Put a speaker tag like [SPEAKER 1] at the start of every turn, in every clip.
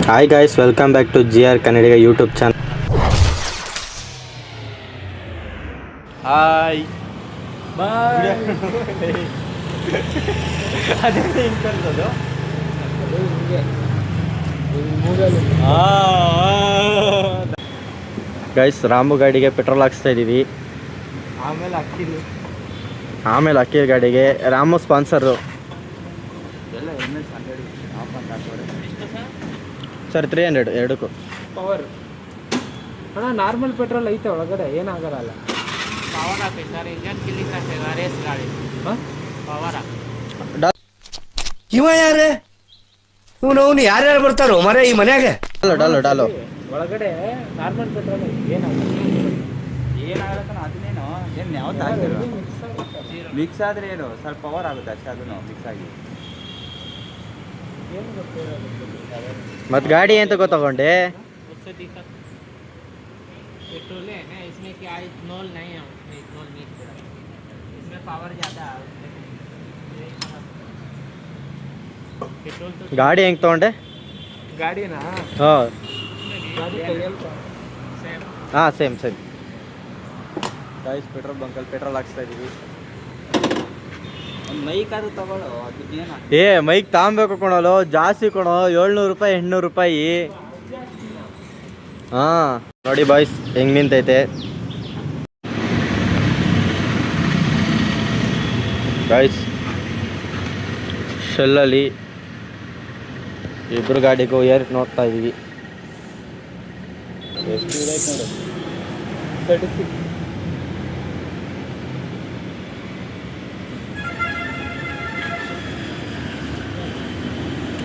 [SPEAKER 1] Hi guys, welcome back to GR Kannadiga YouTube channel. Hi bye. Guys, Ramu ಗಾಡಿಗೆ petrol ಹಾಕ್ಸ್ತಾ ಇದ್ದೀವಿ. ಆಮೇಲೆ ಅಕ್ಕಿಲ್ ಗಾಡಿಗೆ ರಾಮು ಸ್ಪಾನ್ಸರು. ಸರ್ 300 ಎರಡಕ್ಕೂ.
[SPEAKER 2] ಪವರ್ ಅಣ್ಣ, ನಾರ್ಮಲ್ ಪೆಟ್ರೋಲ್ ಐತೆ ಒಳಗಡೆ, ಏನಾಗಲ್ಲ. ಪವರ್ ಹಾಕಿ ಸರ್, ಇಂಜನ್ ಕಿಲ್ಲಿಂಗ್ ಆಗ್ತದೆ. ರೇಸ್ ಗಾಡಿ ಪವರ್
[SPEAKER 3] ಇವ ಯಾರೇ ಇವನು ಯಾರ್ಯಾರು ಬರ್ತಾರೋ ಮರ ಈ ಮನ್ಯಾಗ?
[SPEAKER 1] ಡಾಲು
[SPEAKER 2] ಒಳಗಡೆ ನಾರ್ಮಲ್ ಪೆಟ್ರೋಲ್
[SPEAKER 4] ಏನಾಗತ್ತ ಅದನ್ನೇನು ಏನು ಯಾವತ್ತು ಆಗ್ತಿರೋ ಮಿಕ್ಸ್ ಆದರೆ ಏನು ಸ್ವಲ್ಪ ಪವರ್ ಆಗುತ್ತೆ ಅಷ್ಟೇ. ಅದನ್ನು ಮಿಕ್ಸ್ ಆಗಿ
[SPEAKER 1] ಮತ್ತು ಗಾಡಿ ಅಂತ ಗೊತ್ತಗೊಂಡೆ.
[SPEAKER 2] पेट्रोल है ना, इसमें क्या इथनॉल नहीं है, उसमें इथनॉल मिक्स है, इसमें पावर ज़्यादा है, पेट्रोल तो
[SPEAKER 1] ಗಾಡಿ ಹೆಂಗೆ ತೊಗೊಂಡೆ?
[SPEAKER 2] गाड़ी ना
[SPEAKER 1] ಹಾಂ
[SPEAKER 2] गाड़ी
[SPEAKER 1] ಹಾಂ ಸೇಮ್ ಗೈಸ್, ಪೆಟ್ರೋಲ್ ಬಂಕಲ್ಲಿ ಪೆಟ್ರೋಲ್ ಹಾಕ್ಸ್ತಾ ಇದ್ದೀವಿ.
[SPEAKER 4] ಒಂದು ಮೈಕಾದ್ರು ತಗೊಳ್ಳೋ, ಅದಕ್ಕೇನು
[SPEAKER 1] ಮೈಕ್ ತಗೊಬೇಕು ಕೊಣೋಲು, ಜಾಸ್ತಿ ಕೊಣೋ, 700 ರೂಪಾಯಿ 800 ರೂಪಾಯಿ. ಹಾಂ ನೋಡಿ ಬಾಯ್ಸ್, ಹೆಂಗೆ ನಿಂತೈತೆ ಬಾಯ್ಸ್. ಶೆಲ್ಲಲ್ಲಿ ಇಬ್ಬರು ಗಾಡಿಗೂ ಏರ್ ನೋಡ್ತಾ ಇದ್ದೀವಿ.
[SPEAKER 4] ಎಷ್ಟು ಇದೈತೆ ನೋಡು.
[SPEAKER 2] 36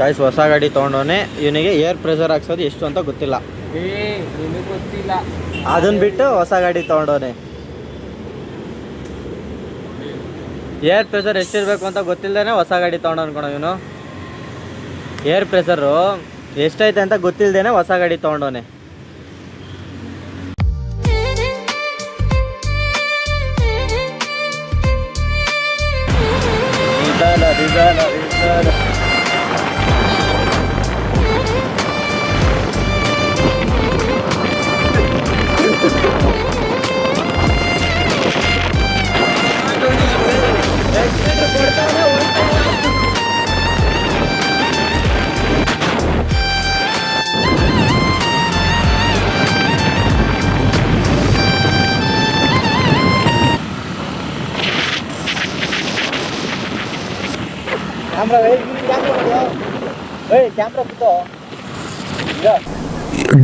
[SPEAKER 1] ಗಾಯ್ಸ್, ಹೊಸ ಗಾಡಿ ತೊಗೊಂಡವನೇ, ಇವನಿಗೆ ಏರ್ ಪ್ರೆಷರ್ ಹಾಕ್ಸೋದು ಎಷ್ಟು ಅಂತ ಗೊತ್ತಿಲ್ಲ.
[SPEAKER 2] ನಿನಗೆ ಗೊತ್ತಿಲ್ಲ.
[SPEAKER 1] ಅದನ್ನ ಬಿಟ್ಟು ಹೊಸ ಗಾಡಿ ತೊಗೊಂಡವನೇ. ಏರ್ ಪ್ರೆಷರ್ ಎಷ್ಟಿರಬೇಕು ಅಂತ ಗೊತ್ತಿಲ್ಲದೇ ಹೊಸ ಗಾಡಿ ತೊಗೊಂಡು ಅನ್ಕೊಳೋ ಇವನು. ಏರ್ ಪ್ರೆಷರು ಎಷ್ಟೈತೆ ಅಂತ ಗೊತ್ತಿಲ್ಲದೇನೆ ಹೊಸ ಗಾಡಿ ತೊಗೊಂಡವನೇ.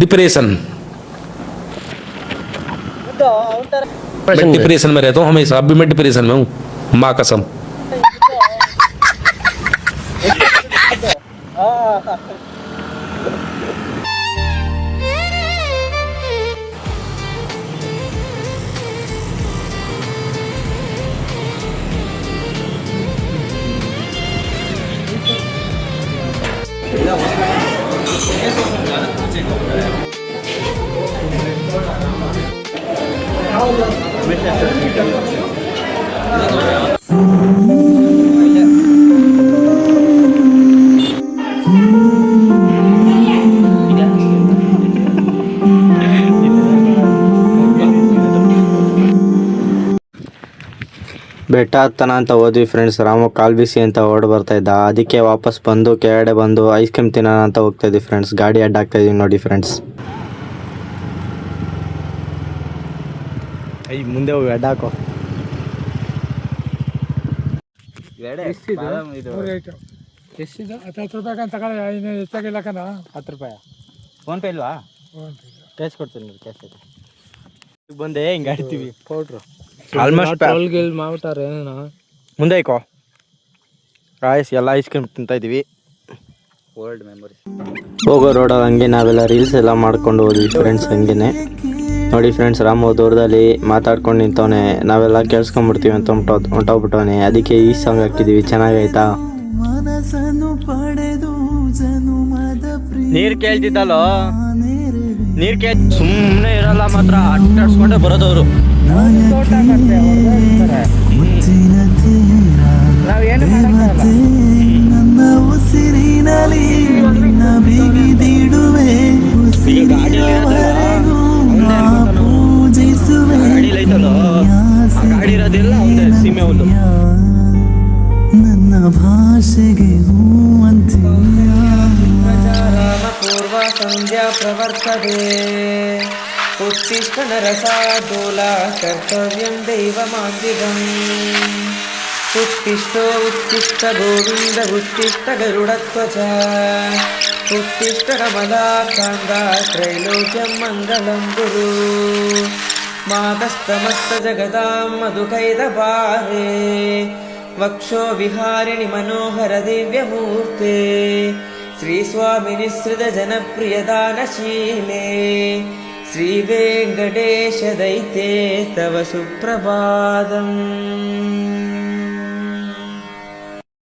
[SPEAKER 5] डिप्रेशन मैं डिप्रेशन में रहता हूँ हमेशा. अभी मैं डिप्रेशन में हूँ, माँ कसम. ಬೆಟ್ಟ ಹತ್ತನ ಅಂತ ಹೋದ್ವಿ ಫ್ರೆಂಡ್ಸ್. ರಾಮು ಕಾಲ್ ಬಿಸಿ ಅಂತ ಓಡ್ ಬರ್ತಾ ಇದ್ದ, ಅದಕ್ಕೆ ವಾಪಸ್ ಬಂದು ಕೆಳಗಡೆ ಬಂದು ಐಸ್ ಕ್ರೀಮ್ ತಿನ್ನೋಣ ಅಂತ ಹೋಗ್ತಾ ಇದ್ವಿ ಫ್ರೆಂಡ್ಸ್. ಗಾಡಿ ಅಡ್ಡ ಹಾಕ್ತಾ ಇದೀವಿ ನೋಡಿ ಫ್ರೆಂಡ್ಸ್. ಮುಂದೆ ಹೋಗಿ ಅಡ್ಡ ಹಾಕೋ.
[SPEAKER 2] ಎಷ್ಟಿದೆ? 10 ರೂಪಾಯಿ ಅಂತ ತಗೊಳ್ಳಿ, ಹೆಚ್ಚಾಗಿಲ್ಲ ಕಣ. 10 ರೂಪಾಯಿ
[SPEAKER 1] ಫೋನ್ ಪೇ ಇಲ್ವಾ? ಕ್ಯಾಶ್ ಕೊಡ್ತೀನಿ ನೋಡಿ, ಕ್ಯಾಶ್ ಐತೆ. ಬಂದೆ ಹಿಂಗೆ ಆಡ್ತೀವಿ. ಪೌಡ್ರು ಆಲ್ಮೋಸ್ಟ್
[SPEAKER 2] ಮಾಡ್ಬಿಟ್ಟಾರೆ ಏನೇನ.
[SPEAKER 1] ಮುಂದೆ ಐಕೋ ರಾಯ್ಸ್, ಎಲ್ಲ ಐಸ್ ಕ್ರೀಮ್ ತಿಂತಾ ಇದ್ದೀವಿ.
[SPEAKER 4] Old memories.
[SPEAKER 1] ಹೋಗೋ ರೋಡಲ್ಲಿ ಹಂಗೆ ನಾವೆಲ್ಲ ರೀಲ್ಸ್ ಎಲ್ಲ ಮಾಡ್ಕೊಂಡು ಹೋದ್ವಿ ಫ್ರೆಂಡ್ಸ್. ಹಂಗೇನೆ ನೋಡಿ ಫ್ರೆಂಡ್ಸ್, ರಾಮು ದೂರದಲ್ಲಿ ಮಾತಾಡ್ಕೊಂಡು ನಿಂತವನೆ, ನಾವೆಲ್ಲ ಕೇಳಿಸ್ಕೊಂಡ್ಬಿಡ್ತೀವಿ ಅಂತ ಹೊಂಟೋಗ್ಬಿಟ್ಟವನೆ. ಅದಕ್ಕೆ ಈ ಸಾಂಗ್ ಹಾಕಿದ್ದೀವಿ. ಚೆನ್ನಾಗೈತಾ? ನೀರು ಕೇಳ್ತಿದ್ದಲ್ಲೋ, ನೀರು ಸುಮ್ಮನೆ ಇರಲ್ಲ ಮಾತ್ರ, ಅಟ್ಟಾಡ್ಸ್ಕೊಂಡೆ ಬರೋದವರು.
[SPEAKER 2] ನಾವೇನು ಮಾಡಲ್ಲ.
[SPEAKER 6] सन्ध्या प्रवर्तते उत्तिष्ठ नरसार्दूला कर्तव्यं दैवमान्दिकम् उत्तिष्ठो उत्तिष्ठ गोविन्द उत्तिष्ठ गरुडध्वजा उत्तिष्ठ कमलाकान्दा त्रैलोक्यं मङ्गलं कुरु मातस्तमस्तजगदां मधुकैतपारे वक्षो विहारिणि मनोहर दिव्यमूर्ते श्रीस्वामिनि सृजनप्रियदानशीले श्रीवेङ्कटेश दैते तव सुप्रभातम्।